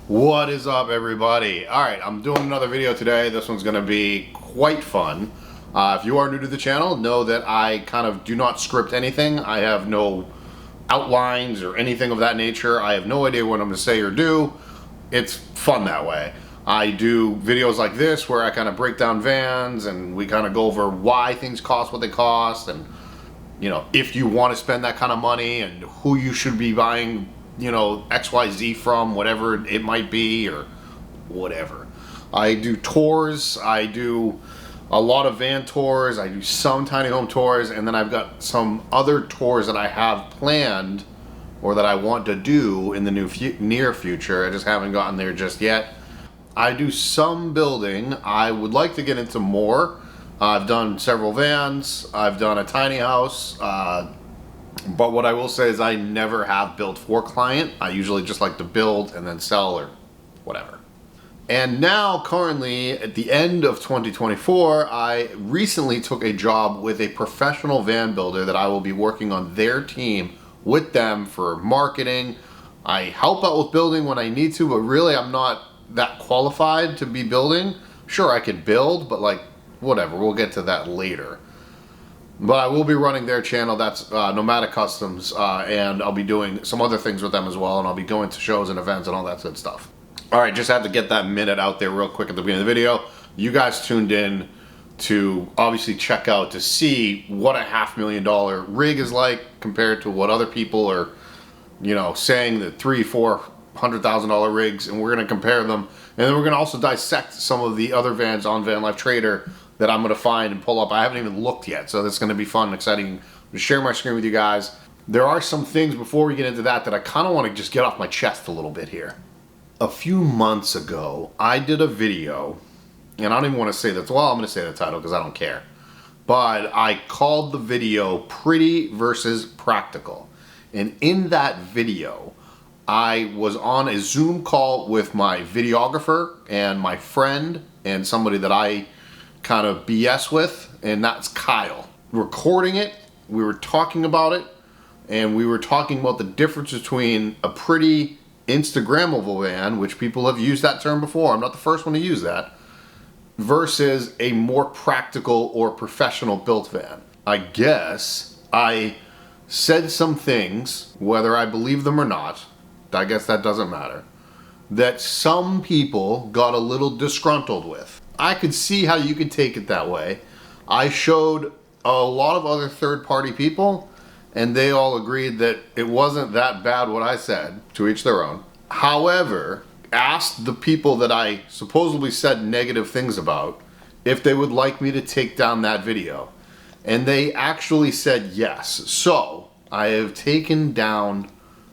What is up, everybody? Alright, I'm doing another video today. This one's going to be quite fun. If you are new to the channel, know that I kind of do not script anything. I have no outlines or anything of that nature. I have no idea what I'm going to say or do. It's fun that way. I do videos like this where I kind of break down vans and we kind of go over why things cost what they cost, and you know, if you want to spend that kind of money and who you should be buying, you know, XYZ from, whatever it might be, or whatever. I do tours, I do a lot of van tours, I do some tiny home tours, and then I've got some other tours that I have planned or that I want to do in the near future. I just haven't gotten there just yet. I do some building. I would like to get into more. I've done several vans, I've done a tiny house, but what I will say is I never have built for client. I usually just like to build and then sell or whatever. And now, currently, at the end of 2024, I recently took a job with a professional van builder that I will be working on their team with them for marketing. I help out with building when I need to, but really I'm not that qualified to be building. Sure, I could build, but like, whatever, we'll get to that later. But I will be running their channel. That's Nomadic Customs, and I'll be doing some other things with them as well, and I'll be going to shows and events and all that good stuff. Alright, just had to get that minute out there real quick at the beginning of the video. You guys tuned in to obviously check out to see what a $500,000 rig is like compared to what other people are, you know, saying that $300,000-$400,000 rigs, and we're going to compare them, and then we're going to also dissect some of the other vans on Van Life Trader that I'm going to find and pull up. I haven't even looked yet, so that's going to be fun and exciting. I'm going to share my screen with you guys. There are some things before we get into that I kind of want to just get off my chest a little bit here. A few months ago, I did a video, and I don't even want to say that. Well, I'm going to say the title because I don't care. But I called the video Pretty versus Practical. And in that video, I was on a Zoom call with my videographer and my friend and somebody that I kind of BS with, and that's Kyle. Recording it, we were talking about it, and we were talking about the difference between a pretty Instagrammable van, which people have used that term before, I'm not the first one to use that, versus a more practical or professional built van. I guess I said some things, whether I believe them or not, I guess that doesn't matter, that some people got a little disgruntled with. I could see how you could take it that way. I showed a lot of other third-party people, and they all agreed that it wasn't that bad what I said, to each their own. However, asked the people that I supposedly said negative things about if they would like me to take down that video. And they actually said yes. So, I have taken down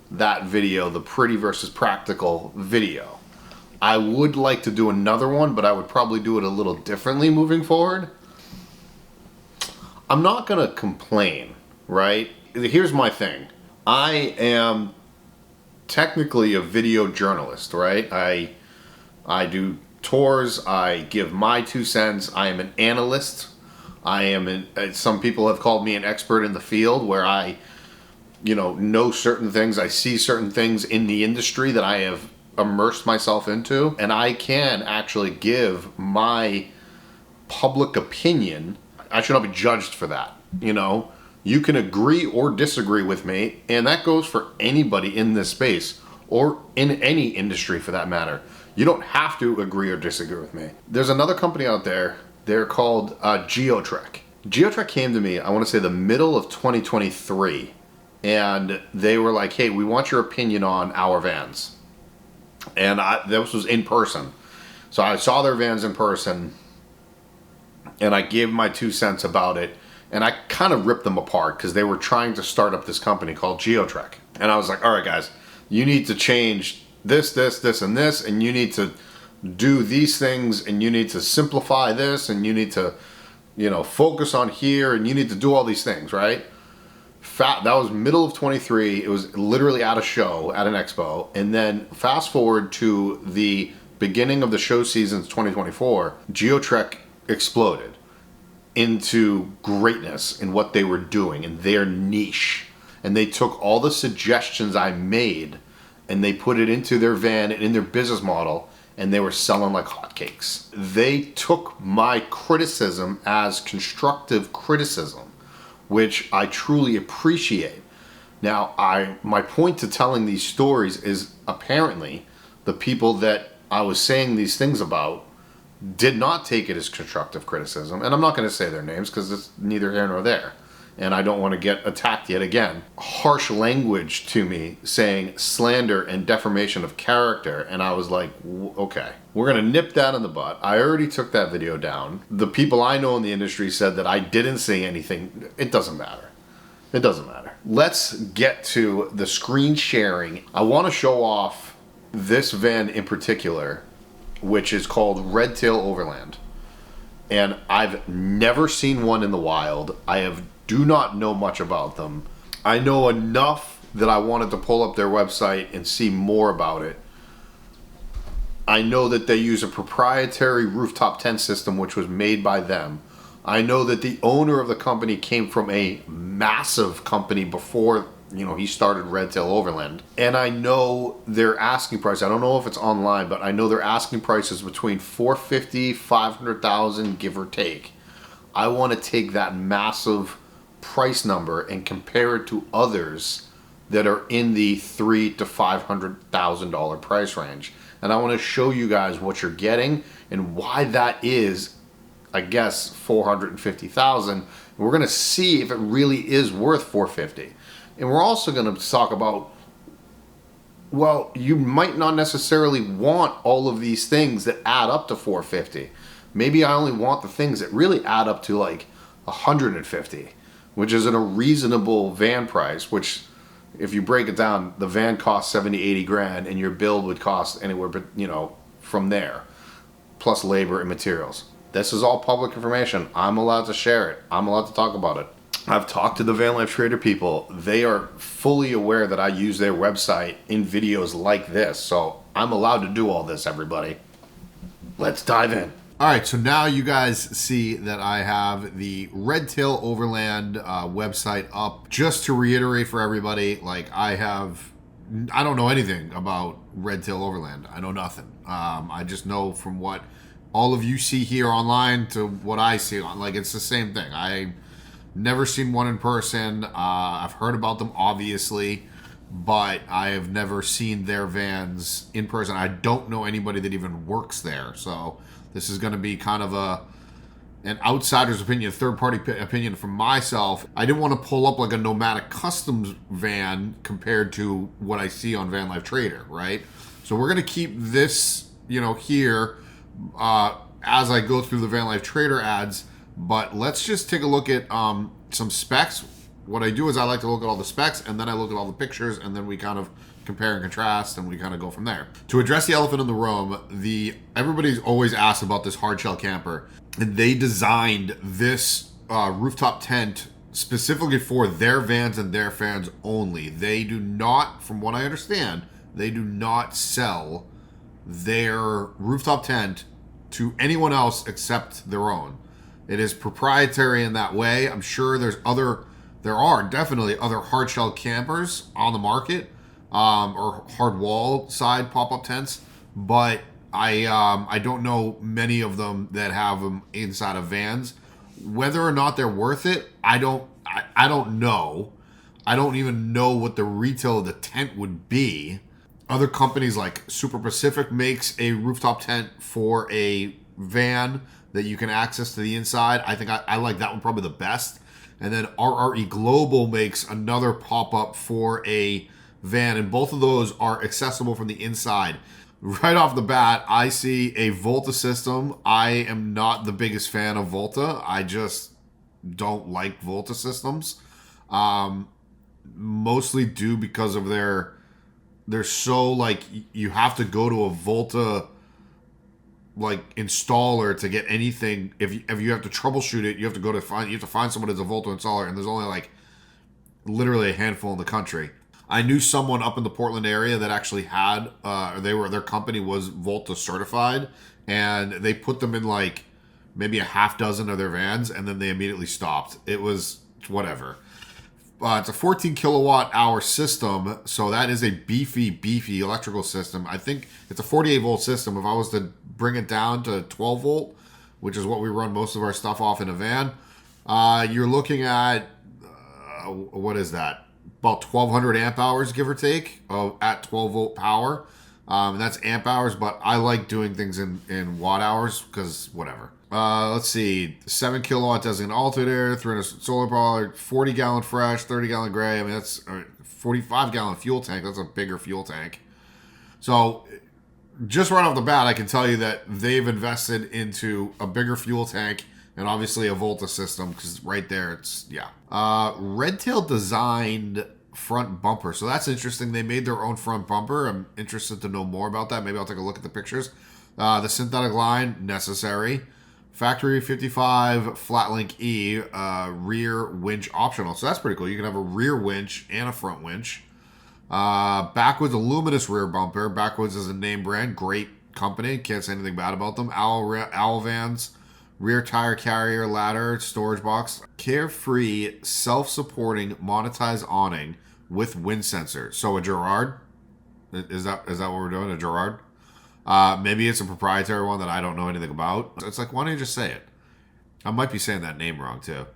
that video, the Pretty versus Practical video. I would like to do another one, but I would probably do it a little differently moving forward. I'm not gonna complain, right? Here's my thing. I am technically a video journalist, right? I do tours, I give my 2 cents, I am an analyst. Some people have called me an expert in the field where I, you know certain things, I see certain things in the industry that I have immersed myself into, and I can actually give my public opinion. I should not be judged for that, you know? You can agree or disagree with me, and that goes for anybody in this space, or in any industry for that matter. You don't have to agree or disagree with me. There's another company out there, they're called Geotrek. Geotrek came to me, I want to say the middle of 2023, and they were like, hey, we want your opinion on our vans. And this was in person. So I saw their vans in person, and I gave my 2 cents about it, and I kind of ripped them apart because they were trying to start up this company called Geotrek. And I was like, all right, guys, you need to change this, and this, and you need to do these things, and you need to simplify this, and you need to, you know, focus on here, and you need to do all these things, right? That was middle of 23. It was literally at a show, at an expo. And then fast forward to the beginning of the show seasons 2024, Geotrek exploded into greatness in what they were doing in their niche. And they took all the suggestions I made and they put it into their van and in their business model, and they were selling like hotcakes. They took my criticism as constructive criticism, which I truly appreciate. Now, my point to telling these stories is apparently the people that I was saying these things about did not take it as constructive criticism. And I'm not going to say their names because it's neither here nor there. And I don't want to get attacked yet again. Harsh language to me saying slander and defamation of character. And I was like, okay, we're going to nip that in the butt. I already took that video down. The people I know in the industry said that I didn't say anything. It doesn't matter. It doesn't matter. Let's get to the screen sharing. I want to show off this van in particular, which is called Red Tail Overland. And I've never seen one in the wild. Do not know much about them. I know enough that I wanted to pull up their website and see more about it. I know that they use a proprietary rooftop tent system which was made by them. I know that the owner of the company came from a massive company before, he started Red Tail Overland. And I know their asking price. I don't know if it's online, but I know their asking price is between $450,000, $500,000, give or take. I want to take that massive price number and compare it to others that are in the $300,000 to $500,000 price range. And I want to show you guys what you're getting and why that is, I guess, $450,000. We're going to see if it really is worth $450,000. And we're also going to talk about, well, you might not necessarily want all of these things that add up to $450,000. Maybe I only want the things that really add up to like $150,000, which is in a reasonable van price, which if you break it down, the van costs 70, 80 grand and your build would cost anywhere, but from there, plus labor and materials. This is all public information. I'm allowed to share it. I'm allowed to talk about it. I've talked to the Van Life Trader people. They are fully aware that I use their website in videos like this. So I'm allowed to do all this, everybody. Let's dive in. All right, so now you guys see that I have the Red Tail Overland website up. Just to reiterate for everybody, I don't know anything about Red Tail Overland. I know nothing. I just know from what all of you see here online to what I see on, it's the same thing. I never seen one in person. I've heard about them, obviously, but I have never seen their vans in person. I don't know anybody that even works there. So this is going to be kind of an outsider's opinion, third-party opinion from myself. I didn't want to pull up like a Nomadic Customs van compared to what I see on Van Life Trader, right? So we're going to keep this, here as I go through the Van Life Trader ads. But let's just take a look at some specs. What I do is I like to look at all the specs, and then I look at all the pictures, and then we kind of compare and contrast, and we kind of go from there. To address the elephant in the room, everybody's always asked about this hardshell camper, and they designed this rooftop tent specifically for their vans and their fans only. They do not, from what I understand, they do not sell their rooftop tent to anyone else except their own. It is proprietary in that way. I'm sure there are definitely other hardshell campers on the market, or hard wall side pop-up tents, but I don't know many of them that have them inside of vans. Whether or not they're worth it, I don't know. I don't even know what the retail of the tent would be. Other companies like Super Pacific makes a rooftop tent for a van that you can access to the inside. I think I like that one probably the best. And then RRE Global makes another pop-up for a van, and both of those are accessible from the inside. Right off the bat, I see a Volta system. I am not the biggest fan of Volta. I just don't like Volta systems. Mostly due because of they're so you have to go to a Volta installer to get anything. If you have to troubleshoot it, you have to find someone that's a Volta installer, and there's only literally a handful in the country. I knew someone up in the Portland area that actually had their company was Volta certified, and they put them in maybe a half dozen of their vans, and then they immediately stopped. It was whatever. It's a 14 kilowatt hour system, so that is a beefy electrical system. I think it's a 48 volt system. If I was to bring it down to 12 volt, which is what we run most of our stuff off in a van, you're looking at, what is that? About 1200 amp hours, give or take, at 12 volt power. That's amp hours, but I like doing things in watt hours because whatever. Let's see, 7 kilowatt designated alternator, 300 solar power, 40 gallon fresh, 30 gallon gray. I mean, that's a 45 gallon fuel tank. That's a bigger fuel tank. So just right off the bat, I can tell you that they've invested into a bigger fuel tank and obviously a Volta system, because right there, it's, yeah. Redtail designed front bumper. So that's interesting. They made their own front bumper. I'm interested to know more about that. Maybe I'll take a look at the pictures. The synthetic line, necessary. Factory 55 flat link E, rear winch optional. So that's pretty cool. You can have a rear winch and a front winch. Backwoods aluminous rear bumper. Backwoods is a name brand. Great company. Can't say anything bad about them. Owl vans. Rear tire carrier, ladder, storage box. Carefree, self-supporting, monetized awning with wind sensor. So a Jarrod? Is that what we're doing? A Jarrod? Maybe it's a proprietary one that I don't know anything about. It's like, why don't you just say it? I might be saying that name wrong, too.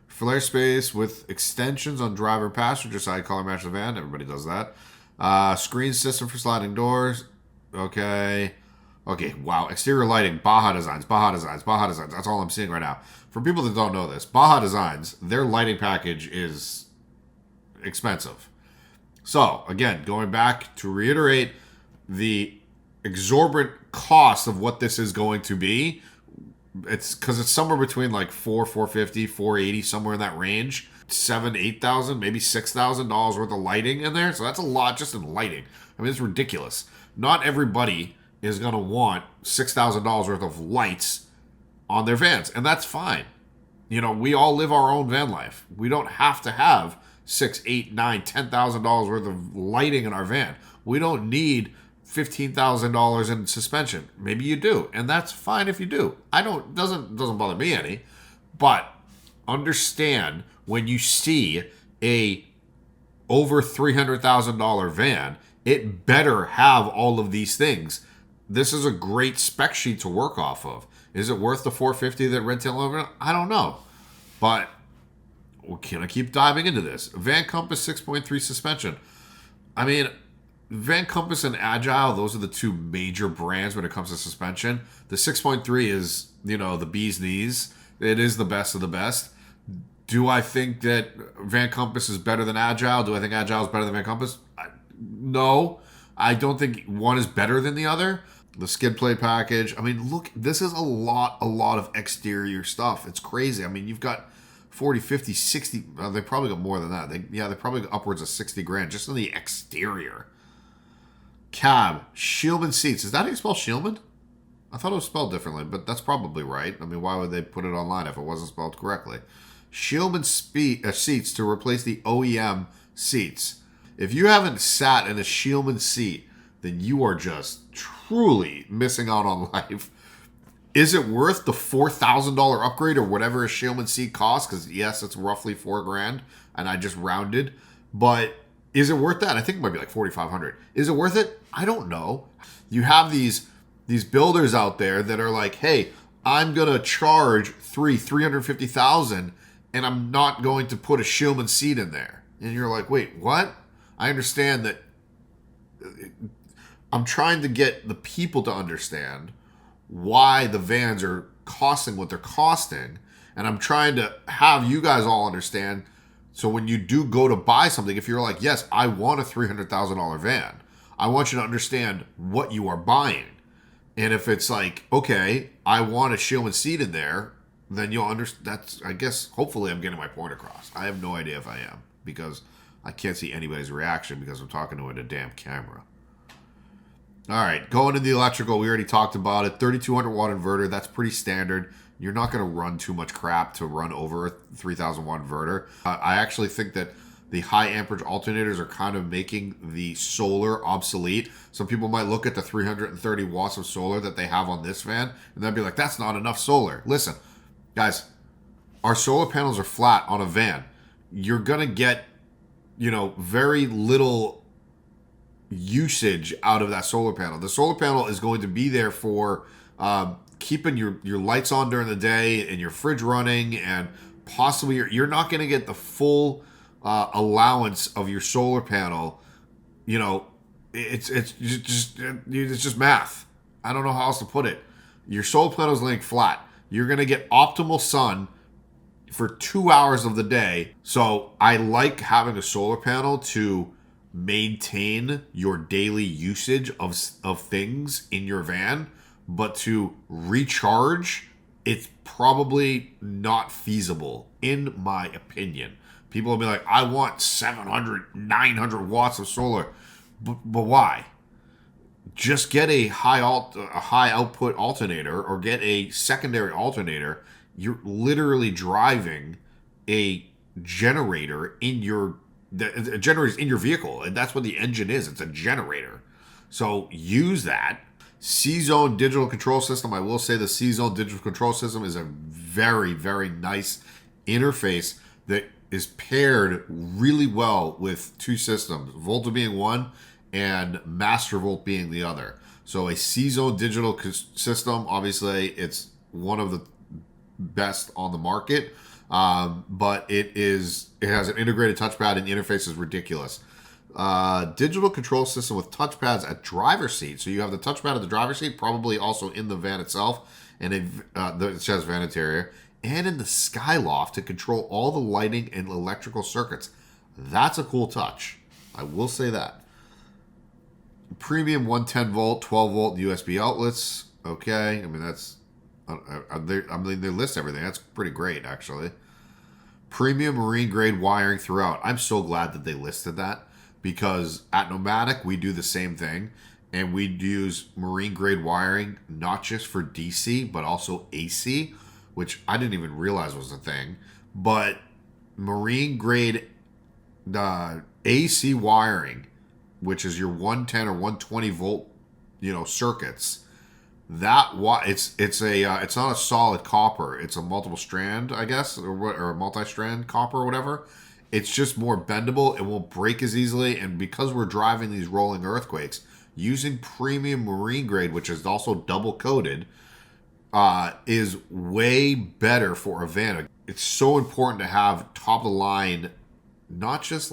Flare space with extensions on driver and passenger side, color match the van. Everybody does that. Screen system for sliding doors. Okay. Okay, wow. Exterior lighting, Baja Designs. That's all I'm seeing right now. For people that don't know this, Baja Designs, their lighting package is expensive. So, again, going back to reiterate, the exorbitant cost of what this is going to be, it's because it's somewhere between like $450, $480, somewhere in that range. $7,000, $8,000, maybe $6,000 worth of lighting in there. So that's a lot just in lighting. I mean, it's ridiculous. Not everybody is going to want $6,000 worth of lights on their vans. And that's fine. You know, we all live our own van life. We don't have to have $6,000, $8,000, $10,000 worth of lighting in our van. We don't need $15,000 in suspension. Maybe you do. And that's fine if you do. Doesn't bother me any. But understand, when you see a over $300,000 van, it better have all of these things. This is a great spec sheet to work off of. Is it worth the $450 that Redtail over? I don't know. But we're going to keep diving into this. Van Compass 6.3 suspension. I mean, Van Compass and Agile, those are the two major brands when it comes to suspension. The 6.3 is, you know, the bee's knees. It is the best of the best. Do I think that Van Compass is better than Agile? Do I think Agile is better than Van Compass? No. I don't think one is better than the other. The skid plate package. I mean, look, this is a lot of exterior stuff. It's crazy. I mean, you've got 40, 50, 60. They probably got more than that. They probably got upwards of 60 grand just on the exterior. Cab. Shieldman seats. Is that how you spell Shieldman? I thought it was spelled differently, but that's probably right. I mean, why would they put it online if it wasn't spelled correctly? Shieldman seats to replace the OEM seats. If you haven't sat in a Shieldman seat, then you are just truly missing out on life. Is it worth the $4,000 upgrade or whatever a Shieldman seat costs? Because yes, it's roughly $4 grand, and I just rounded. But is it worth that? I think it might be like $4,500. Is it worth it? I don't know. You have these builders out there that are like, hey, I'm gonna charge $350,000, and I'm not going to put a Shieldman seat in there. And you're like, wait, what? I understand that. I'm trying to get the people to understand why the vans are costing what they're costing. And I'm trying to have you guys all understand. So when you do go to buy something, if you're like, yes, I want a $300,000 van, I want you to understand what you are buying. And if it's like, okay, I want a Shieldman seat in there, then you'll understand. That's, I guess, hopefully I'm getting my point across. I have no idea if I am, because I can't see anybody's reaction because I'm talking to a damn camera. All right, going to the electrical, we already talked about it. 3,200 watt inverter, that's pretty standard. You're not going to run too much crap to run over a 3,000 watt inverter. I actually think that the high amperage alternators are kind of making the solar obsolete. Some people might look at the 330 watts of solar that they have on this van, and they'll be like, that's not enough solar. Listen, guys, our solar panels are flat on a van. You're going to get very little usage out of that solar panel. The solar panel is going to be there for keeping your lights on during the day and your fridge running, and possibly you're not going to get the full allowance of your solar panel. It's just math. I don't know how else to put it. Your solar panel is laying flat. You're going to get optimal sun for 2 hours of the day. So I like having a solar panel to maintain your daily usage of things in your van, but to recharge, it's probably not feasible, in my opinion. People will be like, I want 700, 900 watts of solar. But why? Just get a high output alternator, or get a secondary alternator. You're literally driving a generator in your vehicle, and that's what the engine is. It's a generator. So use that. C-Zone digital control system. I will say the C-Zone digital control system is a very, very nice interface that is paired really well with two systems, Volta being one and Master Volt being the other. So a C-Zone digital system, obviously it's one of the best on the market, but it has an integrated touchpad, and the interface is ridiculous. Digital control system with touchpads at driver's seat. So you have the touchpad at the driver's seat, probably also in the van itself, and it says van interior, and in the skyloft to control all the lighting and electrical circuits. That's a cool touch. I will say that. Premium 110 volt, 12 volt USB outlets. Okay, I mean they list everything. That's pretty great, actually. Premium marine grade wiring throughout. I'm so glad that they listed that, because at Nomadic we do the same thing, and we use marine grade wiring not just for DC but also AC, which I didn't even realize was a thing. But marine grade AC wiring, which is your 110 or 120 volt, circuits. It's not a solid copper. It's a multiple strand, I guess, or a multi-strand copper or whatever. It's just more bendable. It won't break as easily, and because we're driving these rolling earthquakes, using premium marine grade, which is also double coated, is way better for a van. It's so important to have top of the line, not just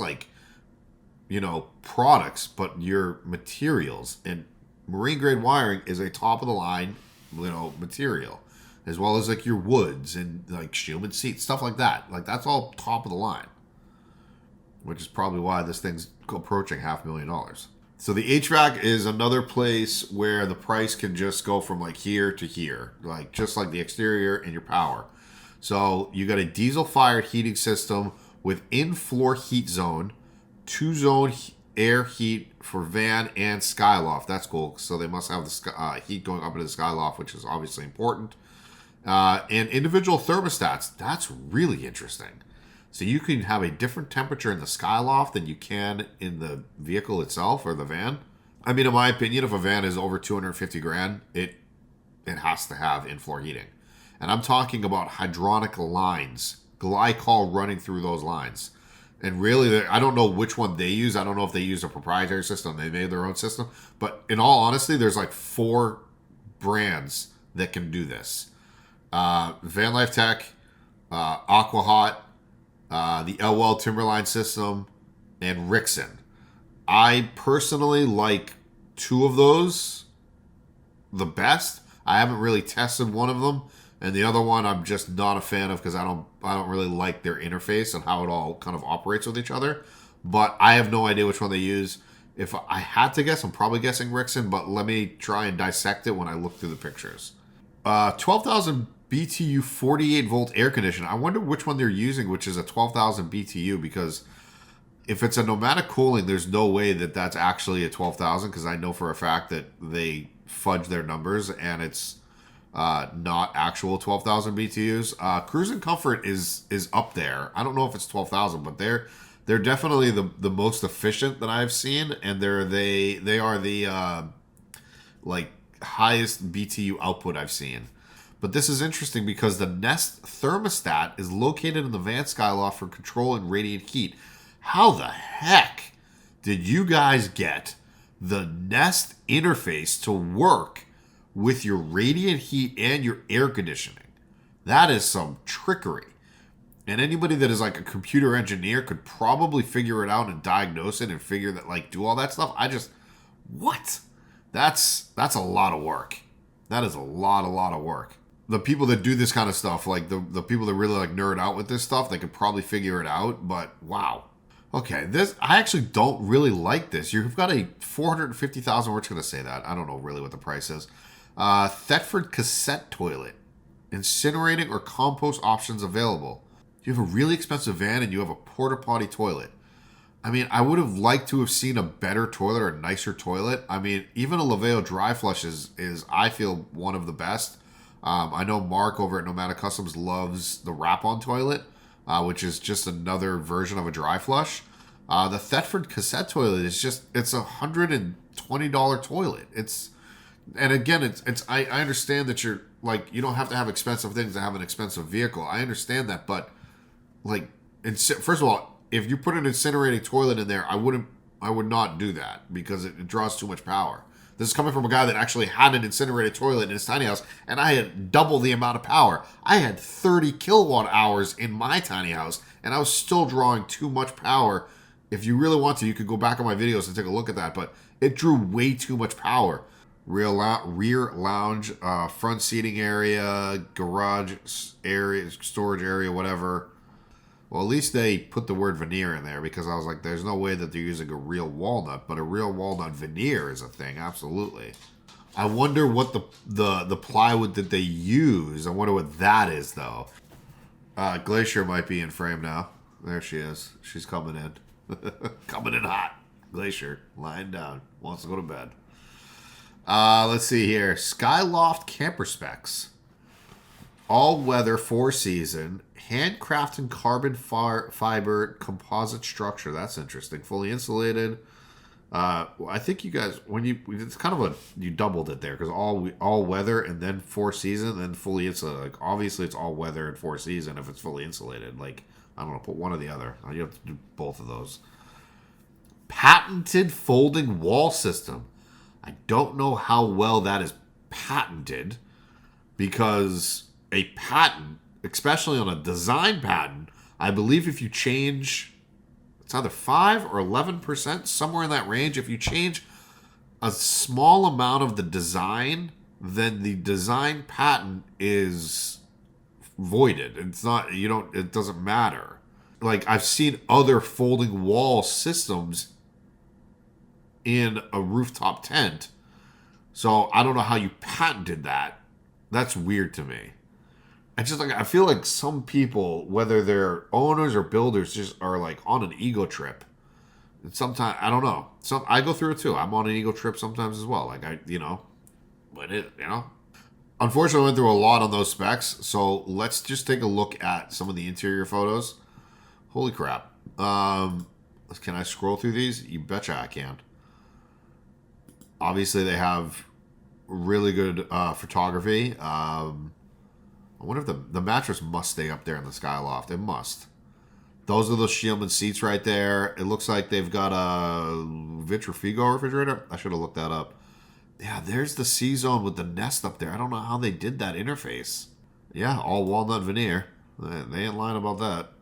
products, but your materials. And marine grade wiring is a top of the line, material, as well as your woods and Schumann seats, stuff like that. That's all top of the line, which is probably why this thing's approaching $500,000. So the HVAC is another place where the price can just go from here to here, just like the exterior and your power. So you got a diesel fired heating system with in-floor heat zone, 2-zone air heat for van and skyloft. That's cool. So they must have the heat going up into the skyloft, which is obviously important. And individual thermostats. That's really interesting. So you can have a different temperature in the skyloft than you can in the vehicle itself or the van. I mean, in my opinion, if a van is over $250,000, it has to have in-floor heating. And I'm talking about hydronic lines, glycol running through those lines. And really, I don't know which one they use. I don't know if they use a proprietary system. They made their own system. But in all honesty, there's 4 brands that can do this. Van Life Tech, Aquahot, the Elwell Timberline system, and Rixson. I personally like 2 of those the best. I haven't really tested one of them, and the other one I'm just not a fan of because I don't really like their interface and how it all kind of operates with each other. But I have no idea which one they use. If I had to guess, I'm probably guessing Rixson, but let me try and dissect it when I look through the pictures. 12,000 BTU 48 volt air conditioner. I wonder which one they're using, which is a 12,000 BTU, because if it's a Nomadic cooling, there's no way that that's actually a 12,000, because I know for a fact that they fudge their numbers and it's not actual 12,000 BTUs. Cruise and Comfort is up there. I don't know if it's 12,000, but they're definitely the most efficient that I've seen, and they are the highest BTU output I've seen. But this is interesting because the Nest thermostat is located in the van skyloft for control and radiant heat. how the heck did you guys get the Nest interface to work with your radiant heat and your air conditioning? That is some trickery. And anybody that is like a computer engineer could probably figure it out and diagnose it and figure that, like, do all that stuff. What? That's a lot of work. That is a lot of work. The people that do this kind of stuff, like the people that really like nerd out with this stuff, they could probably figure it out, but wow. Okay, I actually don't really like this. You've got a 450,000, we're just going to say that. I don't know really what the price is. Thetford cassette toilet. Incinerating or compost options available. You have a really expensive van and you have a porta potty toilet. I mean, I would have liked to have seen a better toilet or a nicer toilet. I mean, even a Laveo dry flush is I feel, one of the best. I know Mark over at Nomadic Customs loves the wrap-on toilet, which is just another version of a dry flush. The Thetford cassette toilet is it's $120 toilet. And again, I understand that you're like, you don't have to have expensive things to have an expensive vehicle. I understand that, but like, first of all, if you put an incinerating toilet in there, I would not do that because it draws too much power. This is coming from a guy that actually had an incinerated toilet in his tiny house, and I had double the amount of power. I had 30 kilowatt hours in my tiny house, and I was still drawing too much power. If you really want to, you could go back on my videos and take a look at that, but it drew way too much power. Rear lounge, front seating area, garage area, storage area, whatever. Well, at least they put the word veneer in there, because I was like, there's no way that they're using a real walnut, but a real walnut veneer is a thing, absolutely. I wonder what the plywood that they use, I wonder what that is, though. Glacier might be in frame now. There she is. She's coming in. Coming in hot. Glacier, lying down, wants to go to bed. Let's see here. Skyloft camper specs. All weather, 4-season, handcrafted carbon fiber composite structure. That's interesting. Fully insulated. I think you guys, it's kind of you doubled it there, because all weather and then 4-season, then fully insulated. Like, obviously it's all weather and 4-season if it's fully insulated. Like, I don't know, put one or the other. You have to do both of those. Patented folding wall system. I don't know how well that is patented, because a patent, especially on a design patent, I believe if you change, it's either 5 or 11%, somewhere in that range. If you change a small amount of the design, then the design patent is voided. It's not, it doesn't matter. Like, I've seen other folding wall systems in a rooftop tent, so I don't know how you patented that. That's weird to me. I feel like some people, whether they're owners or builders, just are like on an ego trip. And sometimes, I don't know. I go through it too. I'm on an ego trip sometimes as well. Like, Unfortunately, I went through a lot on those specs. So let's just take a look at some of the interior photos. Holy crap. Can I scroll through these? You betcha I can. Obviously, they have really good photography. I wonder if the mattress must stay up there in the Skyloft. It must. Those are those Shieldman seats right there. It looks like they've got a Vitrafigo refrigerator. I should have looked that up. Yeah, there's the C-Zone with the Nest up there. I don't know how they did that interface. Yeah, all walnut veneer. They ain't lying about that.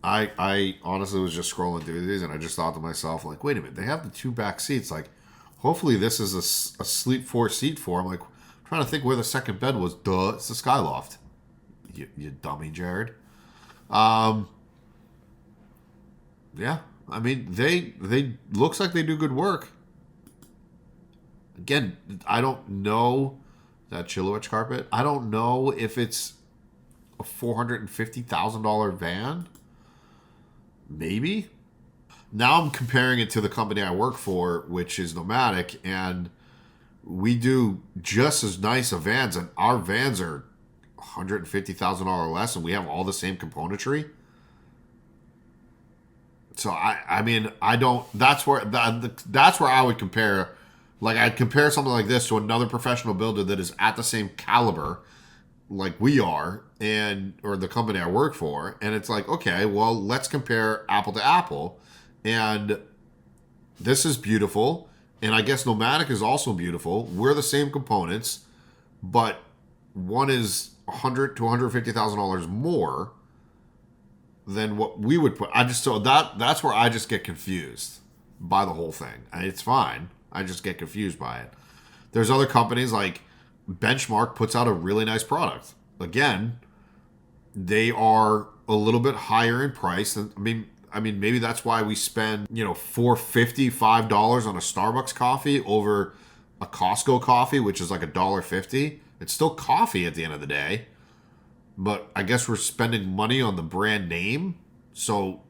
I honestly was just scrolling through these, and I just thought to myself, like, wait a minute, they have the 2 back seats. Like, hopefully this is a Sleep 4 seat for them. Like, I'm trying to think where the second bed was. Duh, it's the Skyloft. You dummy, Jared. Yeah, I mean, they looks like they do good work. Again, I don't know that Chilowich carpet. I don't know if it's a $450,000 van. Maybe. Now I'm comparing it to the company I work for, which is Nomadic, and we do just as nice of vans, and our vans are $150,000 less, and we have all the same componentry. So I mean, I don't. That's where I would compare Like, I'd compare something like this to another professional builder that is at the same caliber like we are, and or the company I work for, and it's like, okay, well, let's compare apple to apple. And this is beautiful, and I guess Nomadic is also beautiful. We're the same components, but one is $100,000 to $150,000 more than what we would put. So that's where I just get confused by the whole thing. It's fine. I just get confused by it. There's other companies like Benchmark puts out a really nice product. Again, they are a little bit higher in price. I mean, maybe that's why we spend, $4.50, $5 on a Starbucks coffee over a Costco coffee, which is like $1.50. It's still coffee at the end of the day. But I guess we're spending money on the brand name. So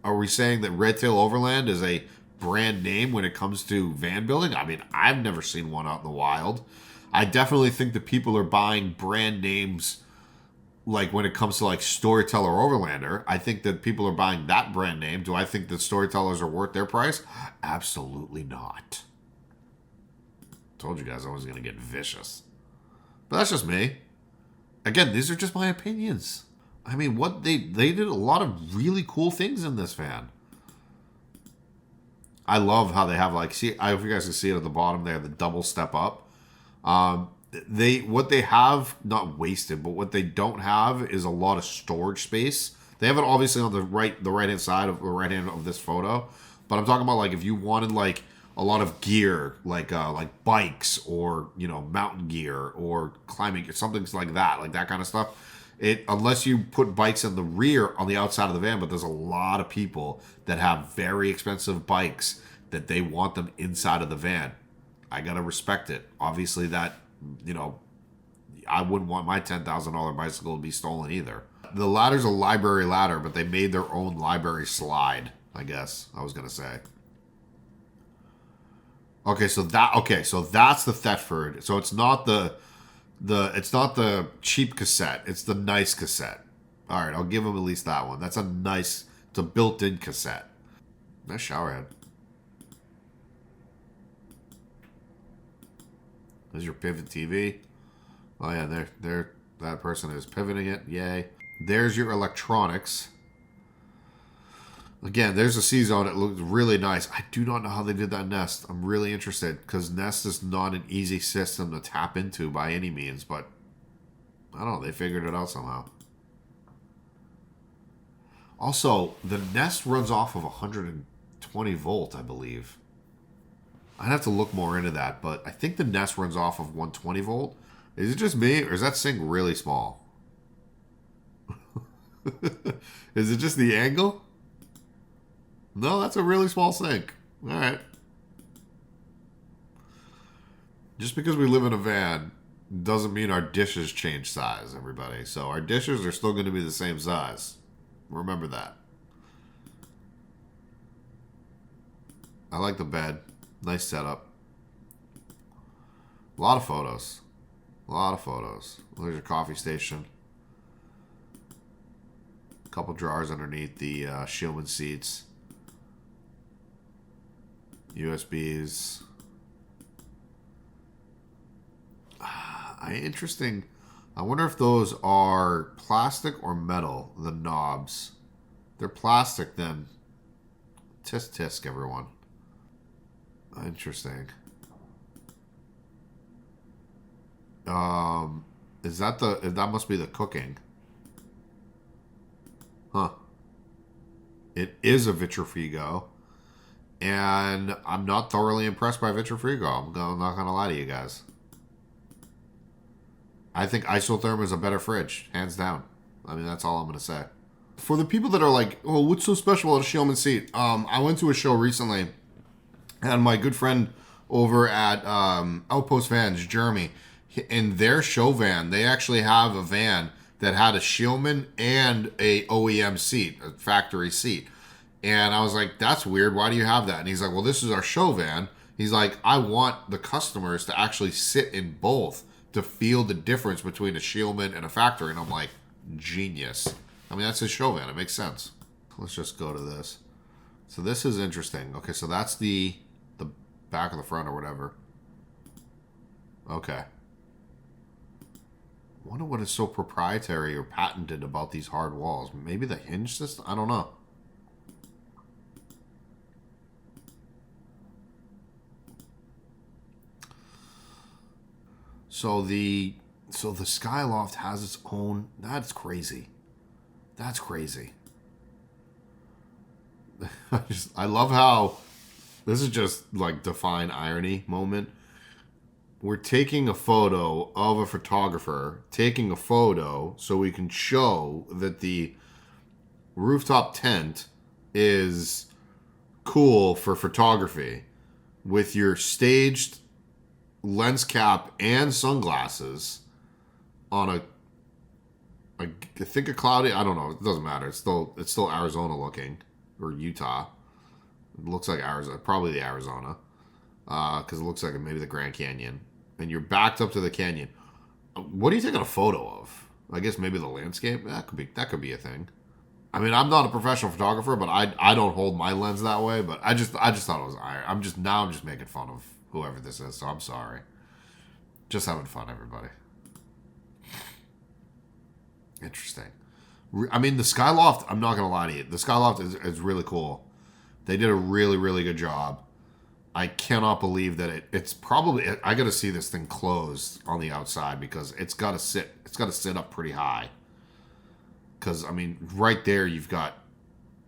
are we saying that Red Tail Overland is a brand name when it comes to van building? I mean, I've never seen one out in the wild. I definitely think that people are buying brand names, like when it comes to like Storyteller Overlander. I think that people are buying that brand name. Do I think that Storytellers are worth their price? Absolutely not. Told you guys I was going to get vicious. But that's just me. Again, these are just my opinions. I mean, what they did a lot of really cool things in this van. I love how they have I hope you guys can see it at the bottom there, the double step up. What they have, not wasted, but what they don't have is a lot of storage space. They have it obviously on the right hand side of the right hand of this photo, but I'm talking about like if you wanted like a lot of gear, like bikes or mountain gear or climbing, something like that kind of stuff. Unless you put bikes in the rear on the outside of the van, but there's a lot of people that have very expensive bikes that they want them inside of the van. I gotta respect it. Obviously, that I wouldn't want my $10,000 bicycle to be stolen either. The ladder's a library ladder, but they made their own library slide. I guess I was gonna say. Okay, so that's the Thetford. So it's not the cheap cassette. It's the nice cassette. All right, I'll give them at least that one. It's a built-in cassette. Nice shower head. There's your pivot TV. Oh yeah, that person is pivoting it. Yay. There's your electronics. Again, there's a C-zone. It looks really nice. I do not know how they did that Nest. I'm really interested because Nest is not an easy system to tap into by any means, but I don't know. They figured it out somehow. Also, the Nest runs off of 120 volt, I believe. I'd have to look more into that, but I think the Nest runs off of 120 volt. Is it just me, or is that sink really small? Is it just the angle? No, that's a really small sink. All right. Just because we live in a van doesn't mean our dishes change size, everybody. So our dishes are still going to be the same size. Remember that. I like the bed. Nice setup. A lot of photos. A lot of photos. There's your coffee station. A couple drawers underneath the Shieldman seats. USBs. Interesting. I wonder if those are plastic or metal, the knobs. They're plastic then. Tisk tisk, everyone. Interesting. That must be the cooking. Huh. It is a Vitrifrigo. And I'm not thoroughly impressed by Vitrifrigo. I'm not going to lie to you guys. I think Isotherm is a better fridge, hands down. I mean, that's all I'm going to say. For the people that are like, oh, what's so special about a Shieldman seat? I went to a show recently, and my good friend over at Outpost Vans, Jeremy, in their show van, they actually have a van that had a Shieldman and a OEM seat, a factory seat. And I was like, that's weird. Why do you have that? And he's like, well, this is our show van. He's like, I want the customers to actually sit in both to feel the difference between a Shieldman and a factory. And I'm like, genius. I mean, that's his show van. It makes sense. Let's just go to this. So this is interesting. Okay, so that's the back or the front or whatever. Okay. I wonder what is so proprietary or patented about these hard walls. Maybe the hinge system? I don't know. So the Skyloft has its own. That's crazy. That's crazy. I love how this is just like define irony moment. We're taking a photo of a photographer taking a photo so we can show that the rooftop tent is cool for photography with your staged lens cap and sunglasses on I think a cloudy. I don't know. It doesn't matter. It's still Arizona looking, or Utah. It looks like Arizona, probably the Arizona, because it looks like maybe the Grand Canyon. And you're backed up to the canyon. What are you taking a photo of? I guess maybe the landscape. That could be a thing. I mean, I'm not a professional photographer, but I don't hold my lens that way. But I just thought it was iron. I'm just making fun of whoever this is. So I'm sorry. Just having fun, everybody. Interesting. I mean, the Skyloft, I'm not going to lie to you. The Skyloft is really cool. They did a really, really good job. I cannot believe that it's probably... I got to see this thing closed on the outside because it's got to sit up pretty high. Because, I mean, right there you've got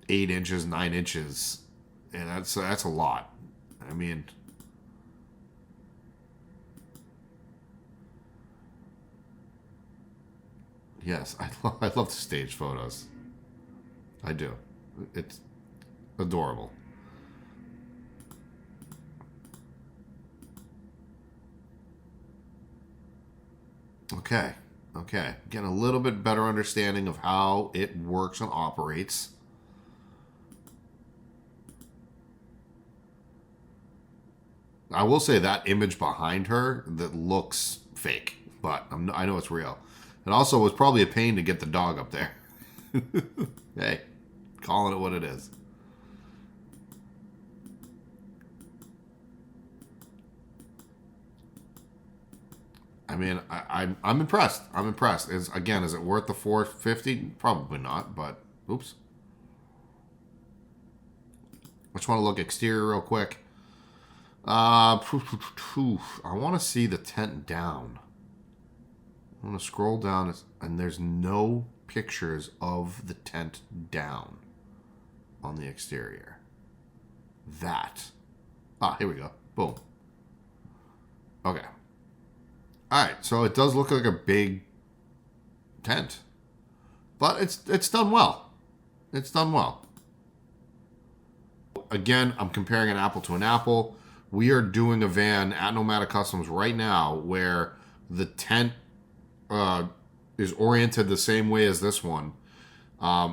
8 inches, 9 inches. And that's a lot. I mean... Yes, I love the stage photos. I do. It's adorable. Okay. Getting a little bit better understanding of how it works and operates. I will say that image behind her that looks fake, but I know it's real. It also was probably a pain to get the dog up there. Hey, calling it what it is. I mean, I'm impressed. I'm impressed. Is it worth the $450? Probably not, but oops. I just want to look exterior real quick. I want to see the tent down. I'm going to scroll down, and there's no pictures of the tent down on the exterior. Here we go. Boom. Okay. All right, so it does look like a big tent, but it's done well. It's done well. Again, I'm comparing an apple to an apple. We are doing a van at Nomadic Customs right now where the tent is oriented the same way as this one.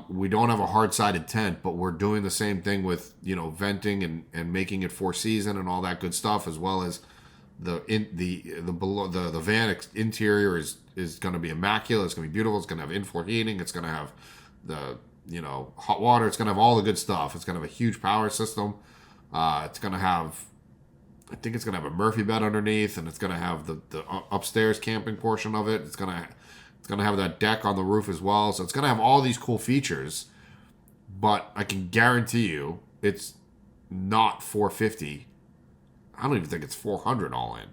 We don't have a hard-sided tent, but we're doing the same thing with venting and making it 4-season and all that good stuff, as well as the van interior is going to be immaculate. It's going to be beautiful. It's going to have in-floor heating. It's going to have the hot water. It's going to have all the good stuff. It's going to have a huge power system. It's going to have, I think it's going to have a Murphy bed underneath, and it's going to have the upstairs camping portion of it. It's going to have that deck on the roof as well. So it's going to have all these cool features. But I can guarantee you, it's not $450. I don't even think it's $400 all in.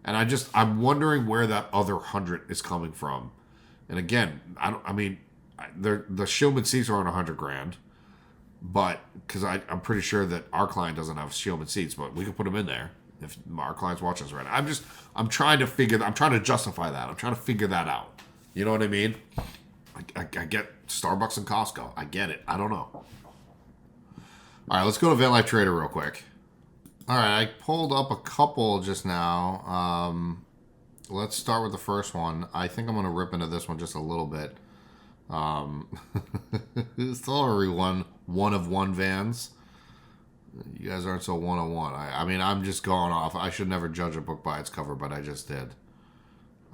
And I'm wondering where that other 100 is coming from. And again, the Shillman seats aren't $100,000, but because I'm pretty sure that our client doesn't have Shillman seats, but we can put them in there if our client's watching us right now. I'm trying to justify that. I'm trying to figure that out. You know what I mean? I get Starbucks and Costco. I get it. I don't know. All right, let's go to Van Life Trader real quick. All right, I pulled up a couple just now. Let's start with the first one. I think I'm going to rip into this one just a little bit. Still already one of one vans. You guys aren't so one-on-one. I mean, I'm just going off. I should never judge a book by its cover, but I just did.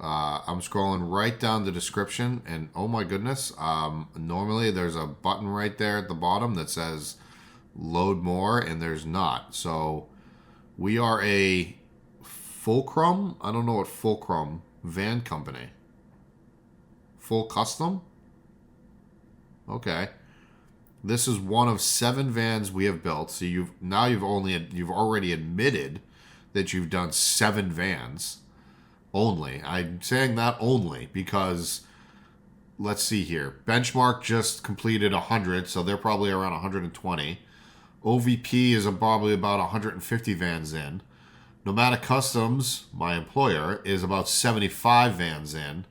I'm scrolling right down the description, and oh my goodness, normally there's a button right there at the bottom that says load more, and there's not. So We are a Fulcrum. I don't know what Fulcrum van company. Full custom. Okay. This is one of 7 vans we have built. So you've already admitted that you've done 7 vans only. I'm saying that only because let's see here. Benchmark just completed 100, so they're probably around 120. OVP is probably about 150 vans in. Nomadic Customs, my employer, is about 75 vans in.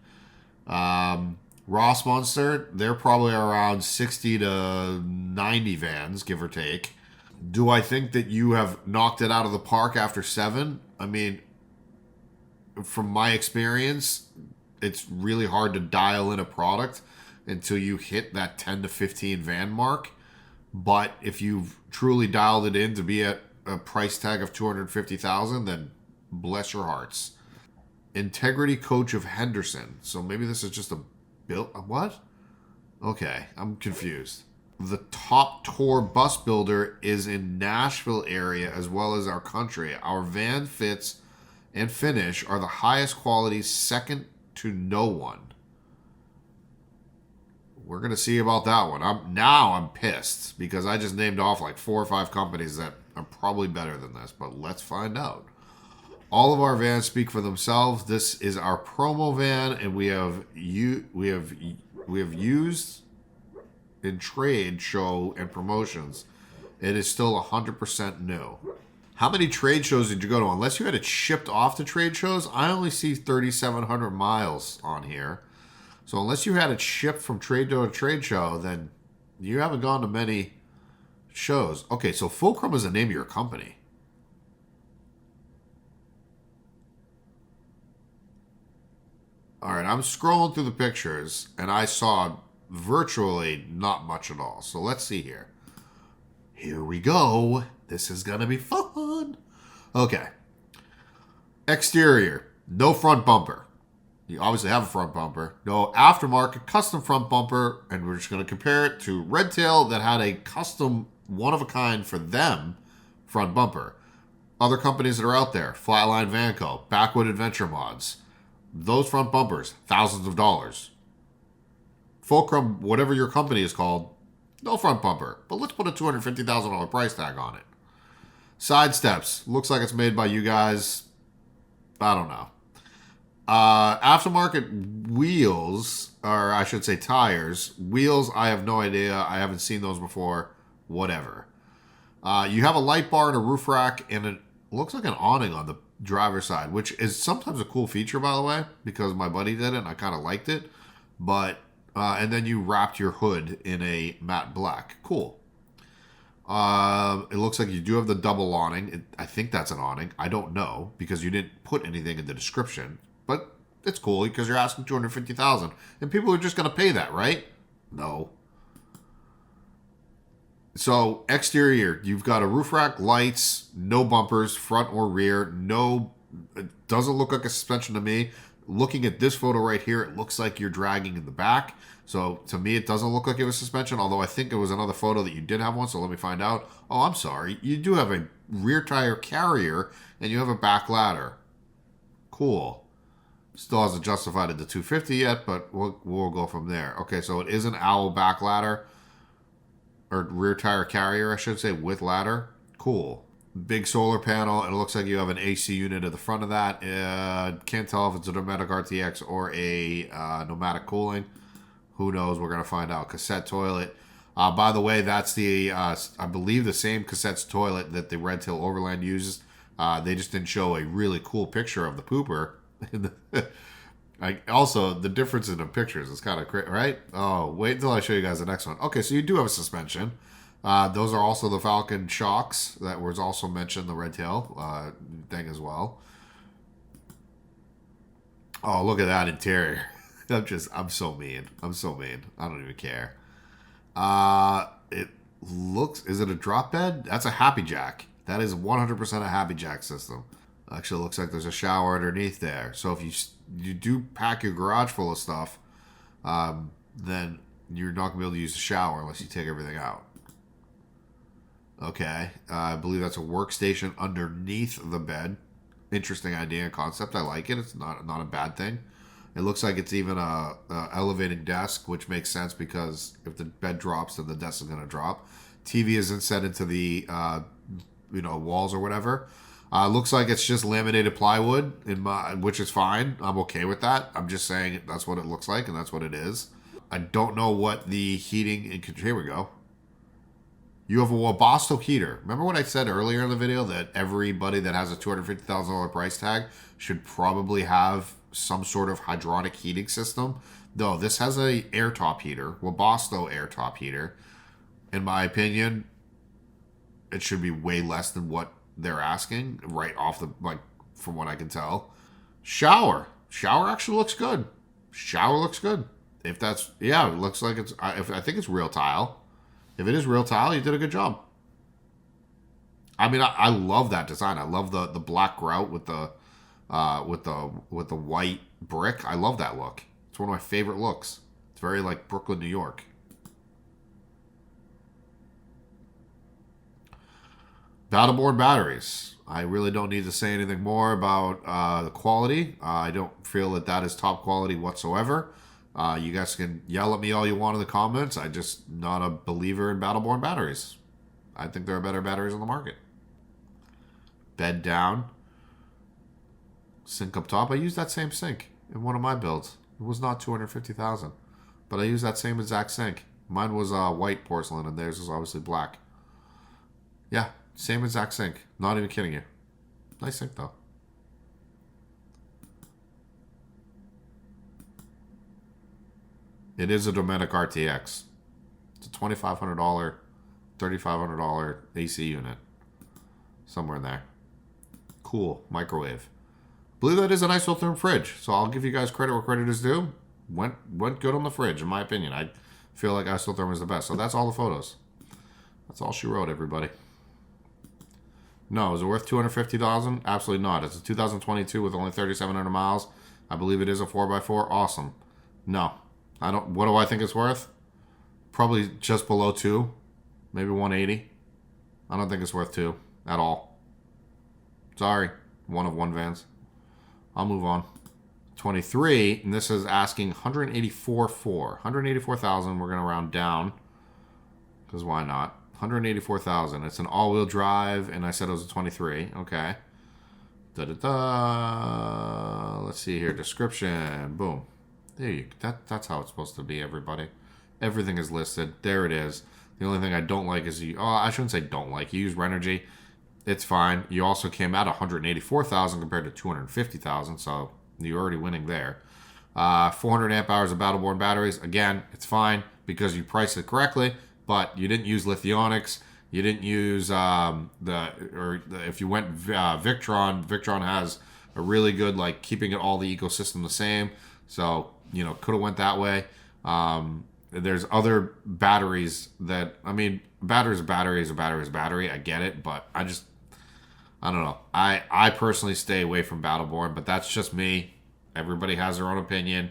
Ross Monster, they're probably around 60 to 90 vans, give or take. Do I think that you have knocked it out of the park after 7? I mean, from my experience, it's really hard to dial in a product until you hit that 10 to 15 van mark. But if you've truly dialed it in to be at a price tag of $250,000, then bless your hearts. Integrity Coach of Henderson. So maybe this is just a build. What? Okay, I'm confused. The top tour bus builder is in Nashville area as well as our country. Our van fits and finish are the highest quality, second to no one. We're gonna see about that one. I'm pissed because I just named off like 4 or 5 companies that are probably better than this, but let's find out. All of our vans speak for themselves. This is our promo van, and we have used in trade show and promotions. It is still 100% new. How many trade shows did you go to? Unless you had it shipped off to trade shows, I only see 3,700 miles on here. So unless you had it shipped from trade to a trade show, then you haven't gone to many shows. Okay, so Fulcrum is the name of your company. All right, I'm scrolling through the pictures, and I saw virtually not much at all. So let's see here. Here we go. This is going to be fun. Okay. Exterior. No front bumper. You obviously have a front bumper. No aftermarket custom front bumper. And we're just going to compare it to Redtail that had a custom one-of-a-kind for them front bumper. Other companies that are out there. Flatline Vanco. Backwood Adventure Mods. Those front bumpers, thousands of dollars. Fulcrum, whatever your company is called, no front bumper. But let's put a $250,000 price tag on it. Side steps. Looks like it's made by you guys. I don't know. Aftermarket wheels, or I should say tires. Wheels, I have no idea. I haven't seen those before. Whatever. You have a light bar and a roof rack, and it looks like an awning on the driver's side, which is sometimes a cool feature, by the way, because my buddy did it and I kind of liked it. But and then you wrapped your hood in a matte black. Cool. It looks like you do have the double awning. I think that's an awning. I don't know because you didn't put anything in the description. But it's cool because you're asking $250,000, and people are just going to pay that, right? No. So exterior, you've got a roof rack, lights, no bumpers, front or rear. No, it doesn't look like a suspension to me. Looking at this photo right here, it looks like you're dragging in the back. So to me, it doesn't look like it was suspension, although I think it was another photo that you did have one, so let me find out. Oh, I'm sorry. You do have a rear tire carrier, and you have a back ladder. Cool. Still hasn't justified it to 250 yet, but we'll go from there. Okay, so it is an owl back ladder, or rear tire carrier, I should say, with ladder. Cool. Big solar panel, and it looks like you have an AC unit at the front of that. Can't tell if it's a Nomadic RTX or a Nomadic cooling. Who knows? We're going to find out. Cassette toilet. By the way, that's the, I believe, the same cassette toilet that the Redtail Overland uses. They just didn't show a really cool picture of the pooper. Also, the difference in the pictures is kind of crazy, right? Oh, wait until I show you guys the next one. Okay, so you do have a suspension. Those are also the Falcon shocks that was also mentioned, the Redtail thing as well. Oh, look at that interior. I'm so mean. I'm so mean. I don't even care. It looks, is it a drop bed? That's a Happy Jack. That is 100% a Happy Jack system. Actually, looks like there's a shower underneath there. So if you do pack your garage full of stuff, then you're not going to be able to use the shower unless you take everything out. Okay, I believe that's a workstation underneath the bed. Interesting idea and concept. I like it. It's not a bad thing. It looks like it's even a elevating desk, which makes sense because if the bed drops, then the desk is going to drop. TV isn't set into the walls or whatever. Looks like it's just laminated plywood, which is fine. I'm okay with that. I'm just saying that's what it looks like, and that's what it is. I don't know what the heating and here we go. You have a Webasto heater. Remember what I said earlier in the video that everybody that has a $250,000 price tag should probably have some sort of hydronic heating system? No, this has a air top heater, Webasto air top heater. In my opinion, it should be way less than what they're asking right off the, from what I can tell. Shower actually looks good. Shower looks good. If that's, yeah, it looks like it's, I think it's real tile. If it is real tile, you did a good job. I mean, I love that design. I love the black grout with the white brick. I love that look. It's one of my favorite looks. It's very like Brooklyn, New York. Battleborn batteries. I really don't need to say anything more about the quality. I don't feel that is top quality whatsoever. You guys can yell at me all you want in the comments. I'm just not a believer in Battleborn batteries. I think there are better batteries on the market. Bed down. Sink up top. I used that same sink in one of my builds. It was not $250,000, but I used that same exact sink. Mine was white porcelain, and theirs was obviously black. Yeah, same exact sink. Not even kidding you. Nice sink though. It is a Dometic RTX. It's a $2,500, $3,500 AC unit. Somewhere in there. Cool. Microwave. I believe that is an isotherm fridge. So I'll give you guys credit where credit is due. Went good on the fridge, in my opinion. I feel like isotherm is the best. So that's all the photos. That's all she wrote, everybody. No, is it worth $250,000? Absolutely not. It's a 2022 with only 3,700 miles. I believe it is a 4x4. Awesome. No. I don't. What do I think it's worth? Probably just below 2, maybe 180. I don't think it's worth 2 at all. Sorry, one of one vans. I'll move on. 23, and this is asking 184,000. We're gonna round down because why not? 184,000. It's an all-wheel drive, and I said it was a 23. Okay. Let's see here. Description. Boom. There you go. That's how it's supposed to be, everybody. Everything is listed. There it is. The only thing I don't like is I shouldn't say don't like. You use Renergy. It's fine. You also came out 184,000 compared to 250,000, so you're already winning there. 400 amp hours of Battleborn batteries. Again, it's fine because you priced it correctly, but you didn't use Lithionics. You didn't use if you went Victron has a really good keeping it all the ecosystem the same. So could have went that way. There's other batteries that battery is a battery. I get it, but I don't know. I personally stay away from Battleborn, but that's just me. Everybody has their own opinion,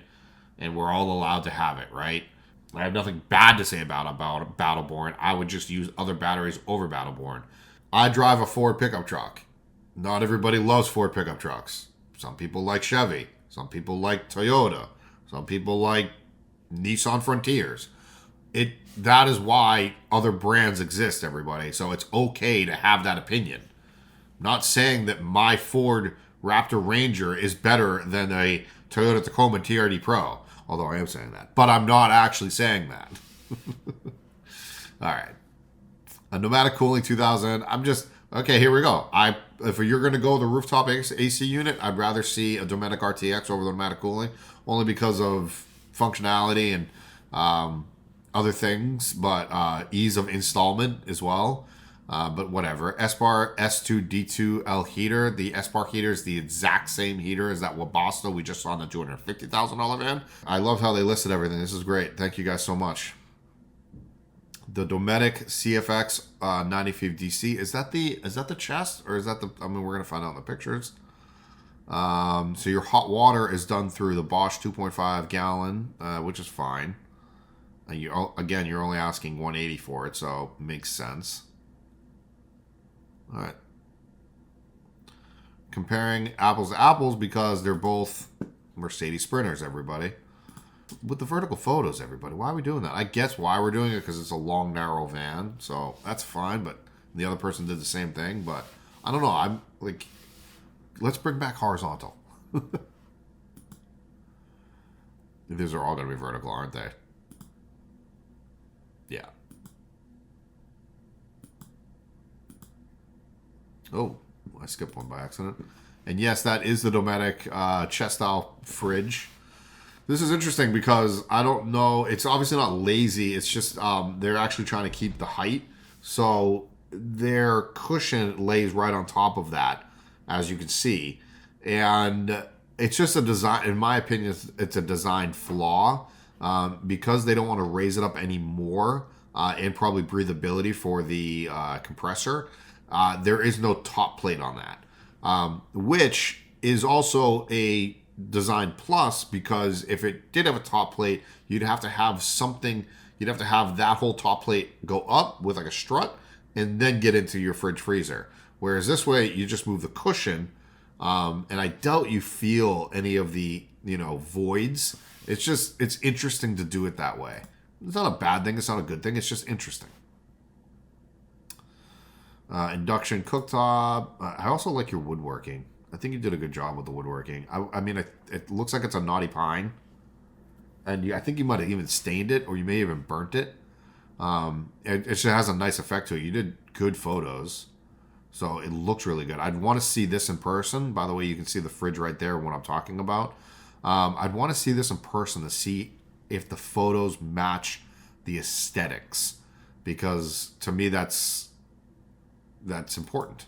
and we're all allowed to have it, right? I have nothing bad to say about Battleborn. I would just use other batteries over Battleborn. I drive a Ford pickup truck. Not everybody loves Ford pickup trucks. Some people like Chevy. Some people like Toyota. Some people like Nissan Frontiers. That is why other brands exist, everybody. So it's okay to have that opinion. I'm not saying that my Ford Raptor Ranger is better than a Toyota Tacoma TRD Pro. Although I am saying that. But I'm not actually saying that. All right. A pneumatic cooling 2000. Okay, here we go. If you're going to go the rooftop AC unit, I'd rather see a Dometic RTX over the pneumatic cooling. Only because of functionality and other things. But ease of installment as well. But whatever. Espar S2D2L heater. The Espar heater is the exact same heater as that Webasto we just saw in the $250,000 van. I love how they listed everything. This is great. Thank you guys so much. The Dometic CFX 95DC. Is that the chest or is that the? We're gonna find out in the pictures. So your hot water is done through the Bosch 2.5 gallon, which is fine. You're only asking 180 for it, so it makes sense. All right. Comparing apples to apples because they're both Mercedes Sprinters, everybody. With the vertical photos, everybody. Why are we doing that? I guess why we're doing it because it's a long, narrow van. So that's fine, but the other person did the same thing. But I don't know. I'm like, let's bring back horizontal. These are all going to be vertical, aren't they? Yeah. Oh, I skipped one by accident. And yes, that is the Dometic chest style fridge. This is interesting because I don't know. It's obviously not lazy. It's just they're actually trying to keep the height. So their cushion lays right on top of that, as you can see. And it's just a design, in my opinion, it's a design flaw because they don't want to raise it up anymore and probably breathability for the compressor. There is no top plate on that, which is also a design plus because if it did have a top plate, you'd have to have something, you'd have to have that whole top plate go up with like a strut and then get into your fridge freezer. Whereas this way, you just move the cushion. And I doubt you feel any of the, voids. It's just, it's interesting to do it that way. It's not a bad thing. It's not a good thing. It's just interesting. Induction cooktop. I also like your woodworking. I think you did a good job with the woodworking. I mean, it looks like it's a knotty pine. And I think you might have even stained it or you may have even burnt it. It just has a nice effect to it. You did good photos. So it looks really good. I'd want to see this in person. By the way, you can see the fridge right there, what I'm talking about. I'd want to see this in person to see if the photos match the aesthetics. Because to me, that's important.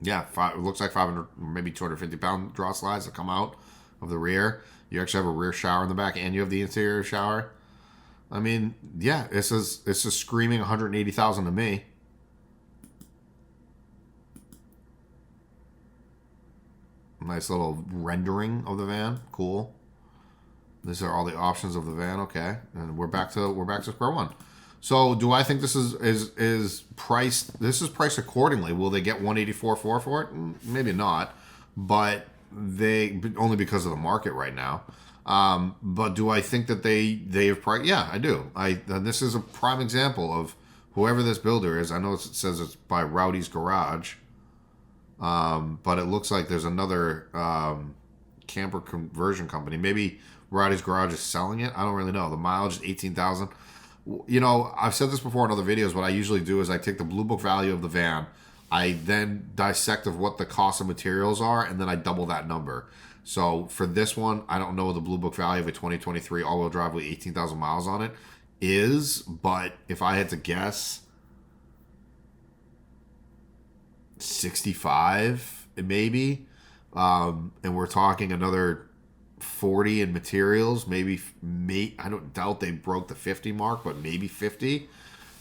Yeah, it looks like 500, maybe 250 pound draw slides that come out of the rear. You actually have a rear shower in the back and you have the interior shower. I mean, yeah, this is screaming 180,000 to me. Nice little rendering of the van, cool. These are all the options of the van, okay, and we're back to square one. So, do I think this is priced? This is priced accordingly. Will they get 184.4 for it? Maybe not, but they only because of the market right now. But do I think that they have priced? Yeah, I do. This is a prime example of whoever this builder is. I know it says it's by Rowdy's Garage, but it looks like there's another camper conversion company. Maybe Rowdy's Garage is selling it. I don't really know. The mileage is 18,000. I've said this before in other videos. What I usually do is I take the Blue Book value of the van. I then dissect of what the cost of materials are, and then I double that number. So for this one, I don't know the Blue Book value of a 2023 all-wheel drive with 18,000 miles on it is, but if I had to guess, 65 maybe. And we're talking another 40 in materials, maybe I don't doubt they broke the 50 mark, but maybe 50.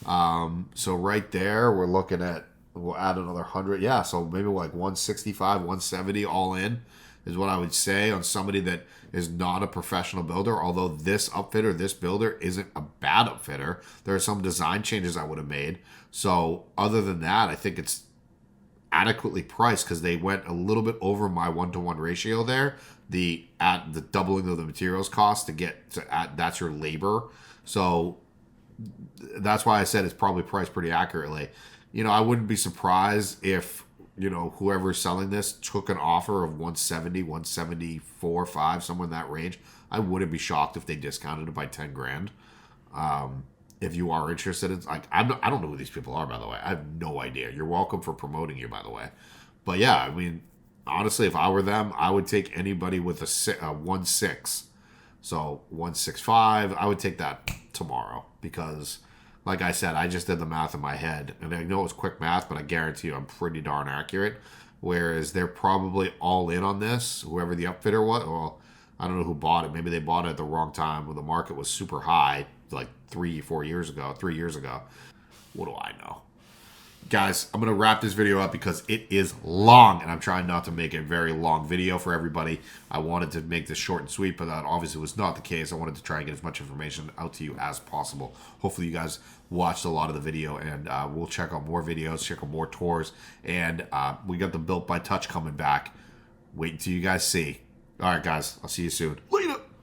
So right there, we're looking at, we'll add another 100. Yeah, so maybe like 165, 170 all in is what I would say on somebody that is not a professional builder. Although this upfitter, this builder isn't a bad upfitter. There are some design changes I would have made. So other than that, I think it's adequately priced because they went a little bit over my 1-to-1 ratio there. The doubling of the materials cost to get to add, that's your labor. So that's why I said it's probably priced pretty accurately. I wouldn't be surprised if, whoever's selling this took an offer of 170, 174, 5, somewhere in that range. I wouldn't be shocked if they discounted it by 10 grand. If you are interested in, I don't know who these people are, by the way. I have no idea. You're welcome for promoting you, by the way. But yeah, I mean, honestly, if I were them, I would take anybody with a 1.6. So 165, I would take that tomorrow because, like I said, I just did the math in my head. And I know it's quick math, but I guarantee you I'm pretty darn accurate. Whereas they're probably all in on this, whoever the upfitter was. Well, I don't know who bought it. Maybe they bought it at the wrong time when the market was super high, like 3 years ago. What do I know? guys, I'm going to wrap this video up because it is long, and I'm trying not to make a very long video for everybody. I wanted to make this short and sweet, but that obviously was not the case. I wanted to try and get as much information out to you as possible. Hopefully you guys watched a lot of the video, and we'll check out more videos, check out more tours, and we got the Built by Touch coming back. Wait until you guys see. All right, guys, I'll see you soon.